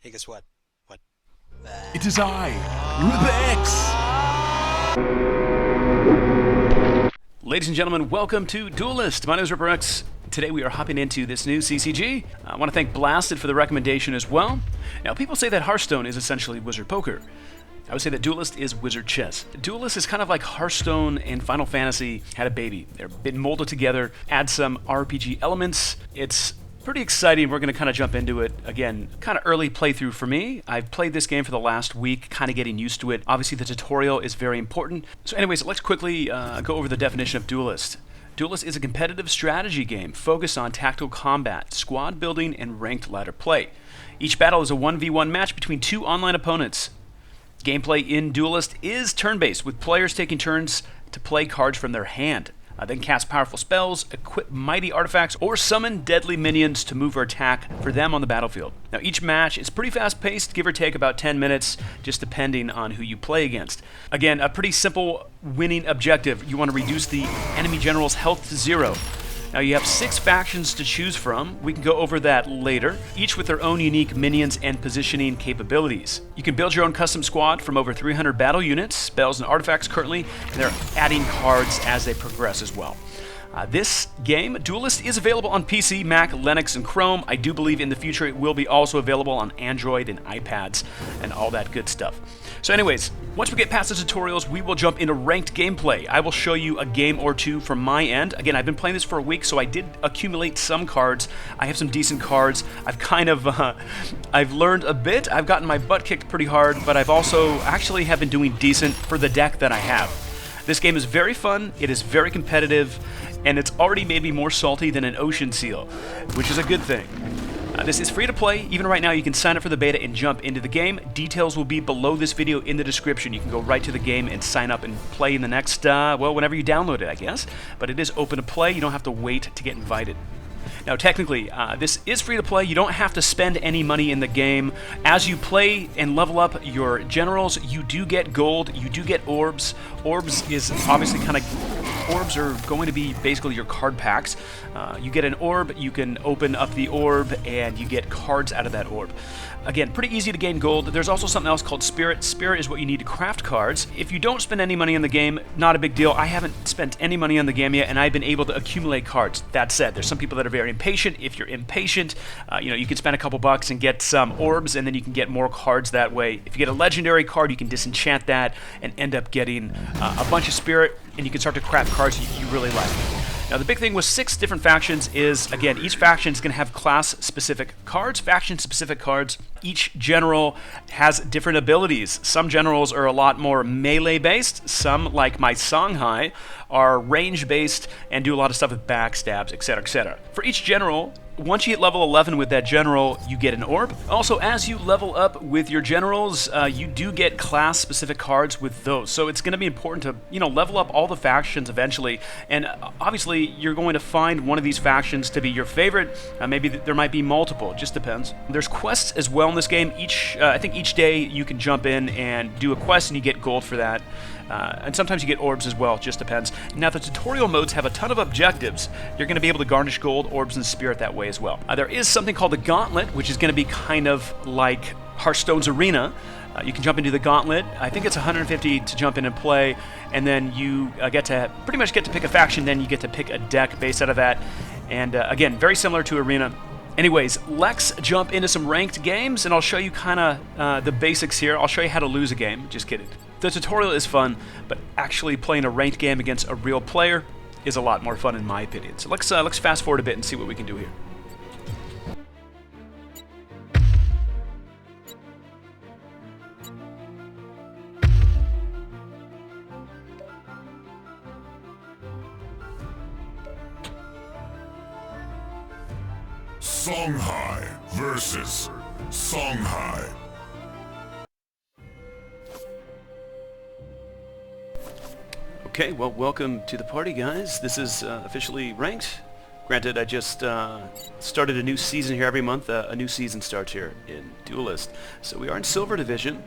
Hey, guess what? What? It is I, RipperX! Ladies and gentlemen, welcome to Duelyst. My name is RipperX. Today we are hopping into this new CCG. I want to thank Blasted for the recommendation as well. Now, people say that Hearthstone is essentially Wizard Poker. I would say that Duelyst is Wizard Chess. Duelyst is kind of like Hearthstone and Final Fantasy had a baby. They're been molded together, add some RPG elements. It's pretty exciting. We're going to kind of jump into it. Again, kind of early playthrough for me. I've played this game for the last week, kind of getting used to it. Obviously, the tutorial is very important. So anyways, let's quickly go over the definition of Duelyst. Duelyst is a competitive strategy game focused on tactical combat, squad building, and ranked ladder play. Each battle is a 1v1 match between two online opponents. Gameplay in Duelyst is turn-based, with players taking turns to play cards from their hand. Then cast powerful spells, equip mighty artifacts, or summon deadly minions to move or attack for them on the battlefield. Now, each match is pretty fast-paced, give or take about 10 minutes, just depending on who you play against. Again, a pretty simple winning objective. You want to reduce the enemy general's health to 0. Now, you have 6 factions to choose from. We can go over that later, each with their own unique minions and positioning capabilities. You can build your own custom squad from over 300 battle units, spells, and artifacts currently, and they're adding cards as they progress as well. This game, Duelyst, is available on PC, Mac, Linux, and Chrome. I do believe in the future it will be also available on Android and iPads and all that good stuff. So anyways, once we get past the tutorials, we will jump into ranked gameplay. I will show you a game or two from my end. Again, I've been playing this for a week, so I did accumulate some cards. I have some decent cards. I've kind of, I've learned a bit. I've gotten my butt kicked pretty hard, but I've also actually have been doing decent for the deck that I have. This game is very fun, it is very competitive, and it's already made me more salty than an ocean seal, which is a good thing. This is free to play. Even right now, you can sign up for the beta and jump into the game. Details will be below this video in the description. You can go right to the game and sign up and play in the next, well, whenever you download it, I guess. But it is open to play. You don't have to wait to get invited. Now, technically, this is free to play. You don't have to spend any money in the game. As you play and level up your generals, you do get gold, you do get orbs. Orbs is obviously orbs are going to be basically your card packs. You get an orb, you can open up the orb, and you get cards out of that orb. Again, pretty easy to gain gold. There's also something else called Spirit. Spirit is what you need to craft cards. If you don't spend any money in the game, not a big deal. I haven't spent any money on the game yet, and I've been able to accumulate cards. That said, there's some people that are very impatient. If you're impatient, you can spend a couple bucks and get some orbs, and then you can get more cards that way. If you get a legendary card, you can disenchant that and end up getting a bunch of Spirit, and you can start to craft cards you really like. Now, the big thing with 6 different factions is, again, each faction is going to have class-specific cards, faction-specific cards. Each general has different abilities. Some generals are a lot more melee-based. Some, like my Songhai, are range-based and do a lot of stuff with backstabs, etc., etc. For each general, once you hit level 11 with that general, you get an orb. Also, as you level up with your generals, you do get class-specific cards with those. So it's going to be important to, level up all the factions eventually. And obviously, you're going to find one of these factions to be your favorite. Maybe there might be multiple. It just depends. There's quests as well in this game. I think each day you can jump in and do a quest, and you get gold for that. And sometimes you get orbs as well, just depends. Now, the tutorial modes have a ton of objectives. You're going to be able to garnish gold, orbs, and spirit that way as well. There is something called the Gauntlet, which is going to be kind of like Hearthstone's Arena. You can jump into the Gauntlet. I think it's 150 to jump in and play, and then you pretty much get to pick a faction, then you get to pick a deck based out of that. And again, very similar to Arena. Anyways, let's jump into some ranked games, and I'll show you kind of the basics here. I'll show you how to lose a game. Just kidding. The tutorial is fun, but actually playing a ranked game against a real player is a lot more fun in my opinion. So let's fast forward a bit and see what we can do here. Songhai versus Songhai. Okay, well, welcome to the party, guys. This is officially ranked. Granted, I just started a new season here every month. A new season starts here in Duelyst. So we are in Silver Division.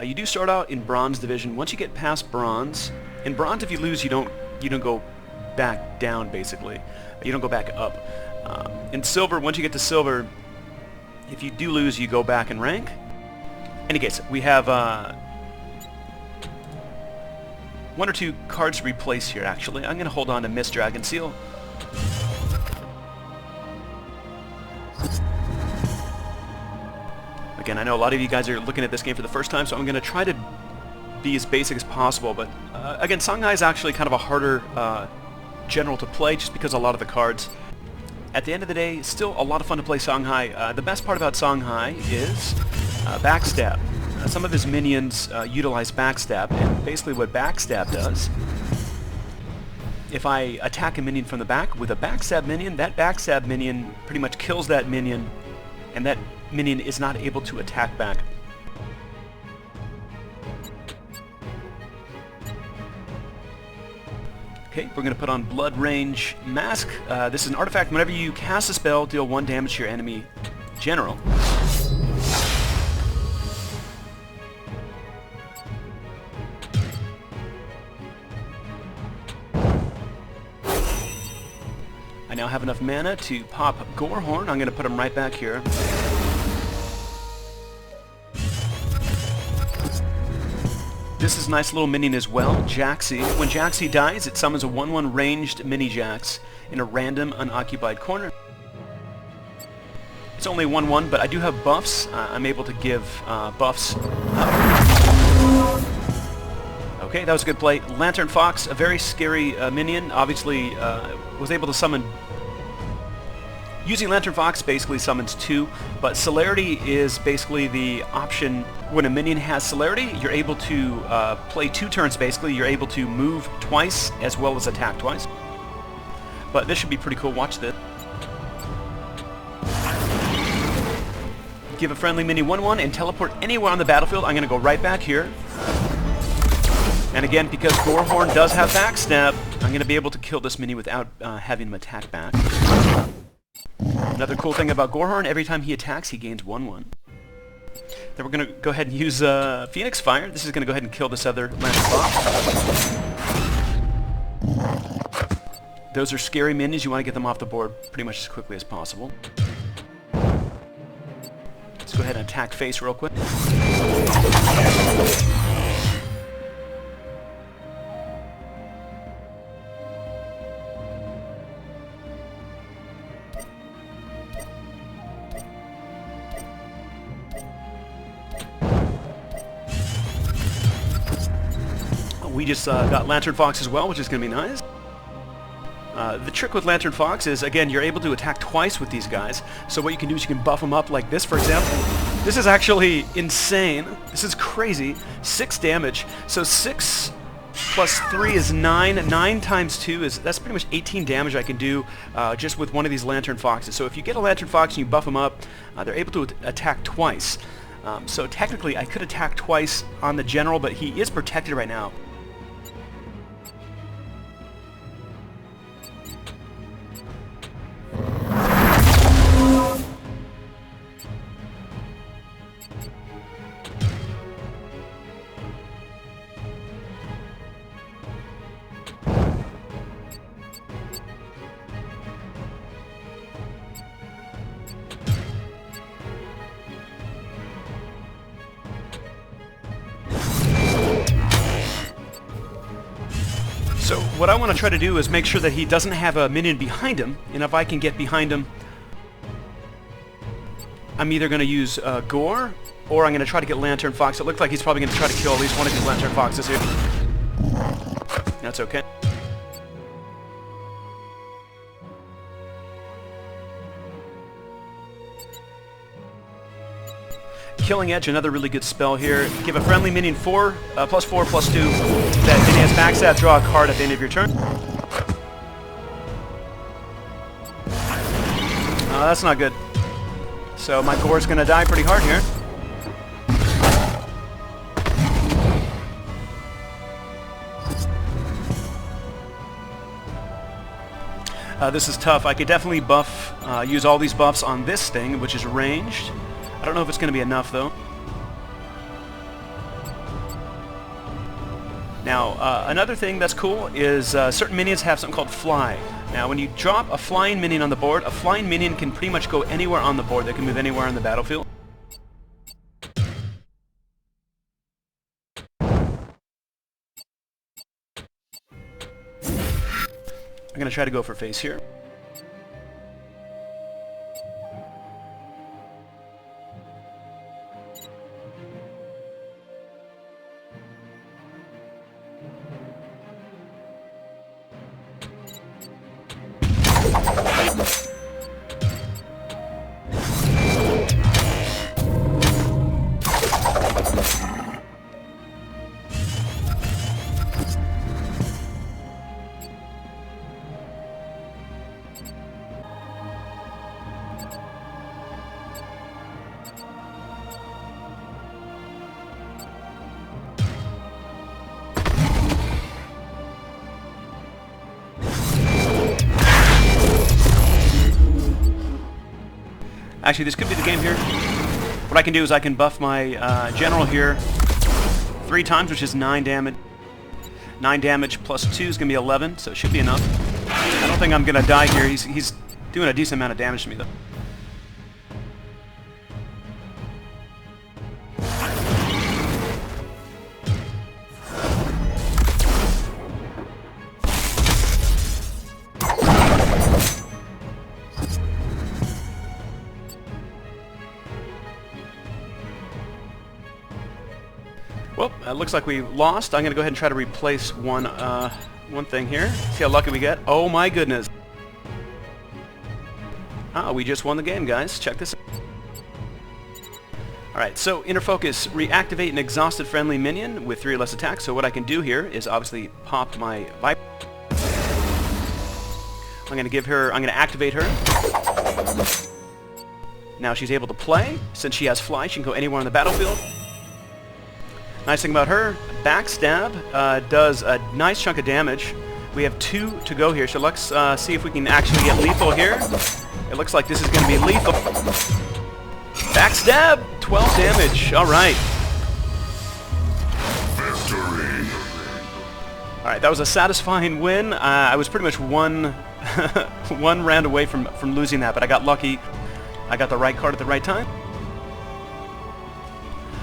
You do start out in Bronze Division. Once you get past Bronze, in Bronze, if you lose, you don't go back down, basically. You don't go back up. In Silver, once you get to Silver, If you do lose, you go back in rank. In any case, we have one or two cards to replace here, actually. I'm going to hold on to Miss Dragon Seal. Again, I know a lot of you guys are looking at this game for the first time, so I'm going to try to be as basic as possible. But again, Songhai is actually kind of a harder general to play just because a lot of the cards. At the end of the day, still a lot of fun to play Songhai. The best part about Songhai is Backstab. Some of his minions utilize Backstab, and basically what Backstab does, if I attack a minion from the back with a Backstab minion, that Backstab minion pretty much kills that minion, and that minion is not able to attack back. Okay, we're going to put on Blood Range Mask. This is an artifact. Whenever you cast a spell, deal 1 damage to your enemy general. I now have enough mana to pop Gorehorn. I'm going to put him right back here. This is a nice little minion as well, Jaxi. When Jaxi dies, it summons a 1/1 ranged mini-Jax in a random unoccupied corner. It's only 1/1, but I do have buffs. I'm able to give buffs. Okay, that was a good play. Lantern Fox, a very scary minion. Obviously, was able to summon... Using Lantern Fox basically summons 2, but Celerity is basically the option. When a minion has Celerity, you're able to play 2 turns basically. You're able to move twice as well as attack twice. But this should be pretty cool. Watch this. Give a friendly minion 1/1 and teleport anywhere on the battlefield. I'm going to go right back here. And again, because Gorehorn does have Backstab, I'm going to be able to kill this minion without having him attack back. Another cool thing about Gorehorn, every time he attacks, he gains 1/1. Then we're going to go ahead and use Phoenix Fire. This is going to go ahead and kill this other Lantern Fox. Those are scary minions. You want to get them off the board pretty much as quickly as possible. Let's go ahead and attack face real quick. We just got Lantern Fox as well, which is going to be nice. The trick with Lantern Fox is, again, you're able to attack twice with these guys. So what you can do is you can buff them up like this, for example. This is actually insane. This is crazy. 6 damage. So 6 plus 3 is 9. 9 times 2 is, that's pretty much 18 damage I can do just with one of these Lantern Foxes. So if you get a Lantern Fox and you buff them up, they're able to attack twice. So technically I could attack twice on the general, but he is protected right now. So what I want to try to do is make sure that he doesn't have a minion behind him, and if I can get behind him, I'm either going to use Gore, or I'm going to try to get Lantern Fox. It looks like he's probably going to try to kill at least one of these Lantern Foxes here. That's okay. Killing Edge, another really good spell here. Give a friendly minion 4, +4, +2. That minion has Backstab, draw a card at the end of your turn. That's not good. So my Gore's going to die pretty hard here. This is tough. I could definitely buff, use all these buffs on this thing, which is ranged. I don't know if it's going to be enough, though. Now, another thing that's cool is certain minions have something called Fly. Now, when you drop a flying minion on the board, a flying minion can pretty much go anywhere on the board. They can move anywhere on the battlefield. I'm going to try to go for face here. Actually, this could be the game here. What I can do is I can buff my general here 3 times, which is 9 damage. 9 damage plus 2 is going to be 11, so it should be enough. I don't think I'm going to die here. He's doing a decent amount of damage to me, though. Well, it looks like we lost. I'm going to go ahead and try to replace one thing here. See how lucky we get. Oh my goodness. We just won the game, guys. Check this out. Alright, so inner focus. Reactivate an exhausted friendly minion with 3 or less attacks. So what I can do here is obviously pop my Viper. I'm going to activate her. Now she's able to play. Since she has fly, she can go anywhere on the battlefield. Nice thing about her, backstab does a nice chunk of damage. We have 2 to go here, so let's see if we can actually get lethal here. It looks like this is going to be lethal. Backstab, 12 damage. All right. Victory. All right, that was a satisfying win. I was pretty much one one round away from losing that, but I got lucky. I got the right card at the right time.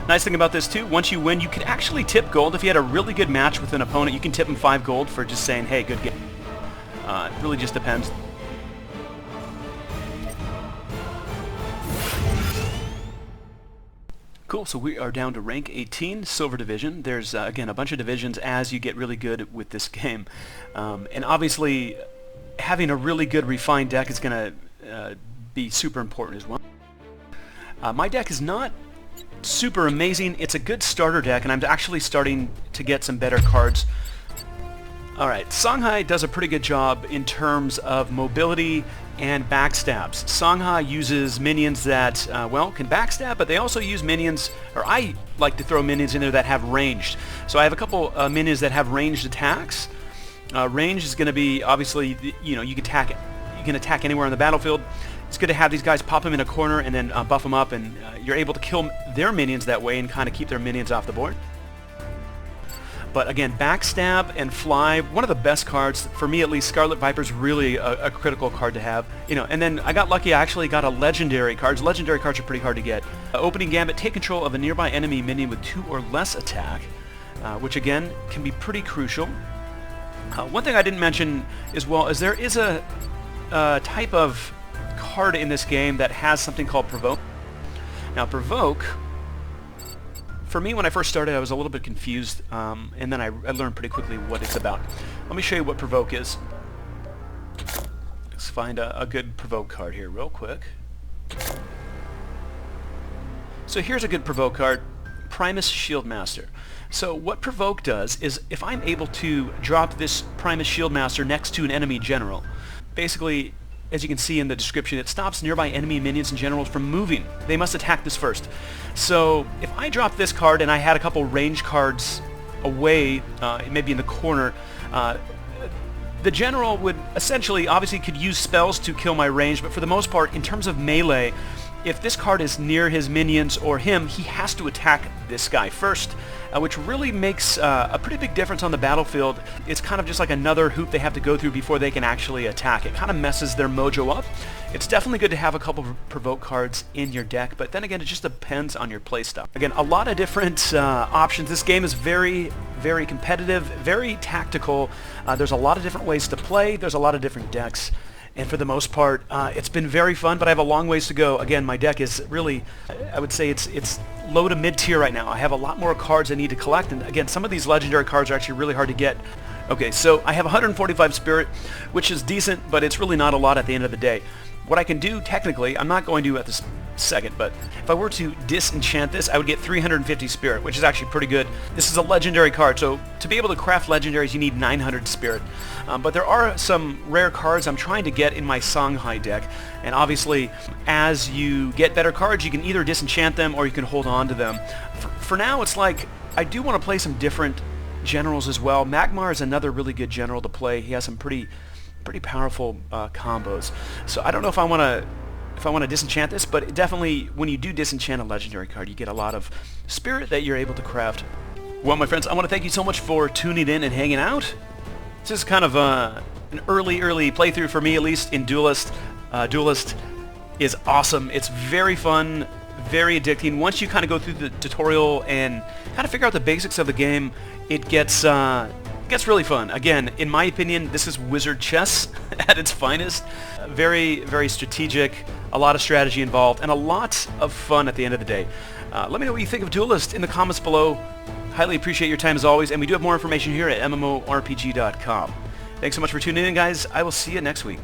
Nice thing about this too, once you win, you can actually tip gold. If you had a really good match with an opponent, you can tip them 5 gold for just saying, hey, good game. It really just depends. Cool, so we are down to rank 18, Silver Division. There's, again, a bunch of divisions as you get really good with this game. And obviously, having a really good refined deck is going to be super important as well. My deck is not super amazing. It's a good starter deck, and I'm actually starting to get some better cards. Alright, Songhai does a pretty good job in terms of mobility and backstabs. Songhai uses minions that, well, can backstab, but they also use minions, or I like to throw minions in there that have ranged. So I have a couple minions that have ranged attacks. Range is going to be, obviously, you know, you can attack anywhere on the battlefield. It's good to have these guys pop them in a corner and then buff them up, and you're able to kill their minions that way and kind of keep their minions off the board. But again, backstab and fly, one of the best cards, for me at least. Scarlet Viper's really a critical card to have. You know, and then I got lucky, I actually got a legendary card. Legendary cards are pretty hard to get. Opening Gambit, take control of a nearby enemy minion with 2 or less attack, which again can be pretty crucial. One thing I didn't mention as well is there is a type of card in this game that has something called Provoke. Now Provoke, for me when I first started I was a little bit confused, and then I learned pretty quickly what it's about. Let me show you what Provoke is. Let's find a good Provoke card here real quick. So here's a good Provoke card, Primus Shieldmaster. So what Provoke does is if I'm able to drop this Primus Shieldmaster next to an enemy general, basically, as you can see in the description, it stops nearby enemy minions and generals from moving. They must attack this first. So if I drop this card and I had a couple range cards away, maybe in the corner, the general would essentially, obviously could use spells to kill my range, but for the most part, in terms of melee, if this card is near his minions or him, he has to attack this guy first, which really makes a pretty big difference on the battlefield. It's kind of just like another hoop they have to go through before they can actually attack. It kind of messes their mojo up. It's definitely good to have a couple of provoke cards in your deck, but then again, it just depends on your playstyle. Again, a lot of different options. This game is very, very competitive, very tactical. There's a lot of different ways to play. There's a lot of different decks. And for the most part, it's been very fun, but I have a long ways to go. Again, my deck is really, I would say it's low to mid-tier right now. I have a lot more cards I need to collect, and again, some of these legendary cards are actually really hard to get. Okay, so I have 145 Spirit, which is decent, but it's really not a lot at the end of the day. What I can do, technically, I'm not going to at this second, but if I were to disenchant this, I would get 350 Spirit, which is actually pretty good. This is a legendary card, so to be able to craft legendaries, you need 900 Spirit. But there are some rare cards I'm trying to get in my Songhai deck, and obviously, as you get better cards, you can either disenchant them or you can hold on to them. For now, it's like, I do want to play some different generals as well. Magmar is another really good general to play. He has some pretty powerful combos. So I don't know if I want to disenchant this, but definitely when you do disenchant a legendary card, you get a lot of spirit that you're able to craft. Well, my friends, I want to thank you so much for tuning in and hanging out. This is kind of an early playthrough for me, at least, in Duelyst. Duelyst is awesome. It's very fun, very addicting. Once you kind of go through the tutorial and kind of figure out the basics of the game, it gets really fun. Again, in my opinion, this is wizard chess at its finest. Very, very strategic, a lot of strategy involved, and a lot of fun at the end of the day. Let me know what you think of Duelyst in the comments below. Highly appreciate your time as always, and we do have more information here at MMORPG.com. Thanks so much for tuning in, guys. I will see you next week.